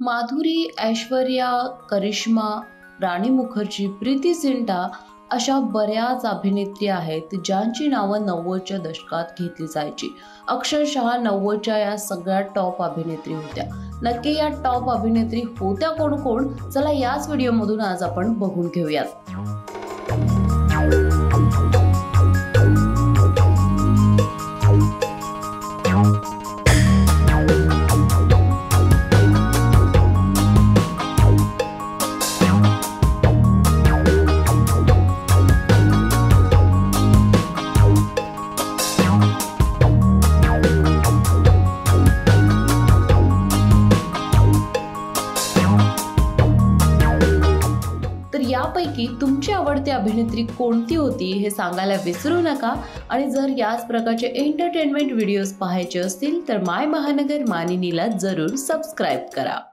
माधुरी, ऐश्वर्या, करिश्मा, राणी मुखर्जी, प्रीती झिंटा अशा बऱ्याच अभिनेत्री आहेत ज्यांची नावं 90च्या दशकात घेतली जायची। अक्षरशः 90च्या या सगळ्या टॉप अभिनेत्री होत्या। नक्की या टॉप अभिनेत्री होत्या कोण कोण, चला याच व्हिडिओमधून आज आपण बघून घेऊयात। तर यापैकी तुमची आवडती अभिनेत्री कोणती होती हे सांगायला विसरू नका। आणि जर याच प्रकारचे एंटरटेनमेंट व्हिडिओज पाहायचे असतील तर माय महानगर मानिनीला जरूर सबस्क्राइब करा।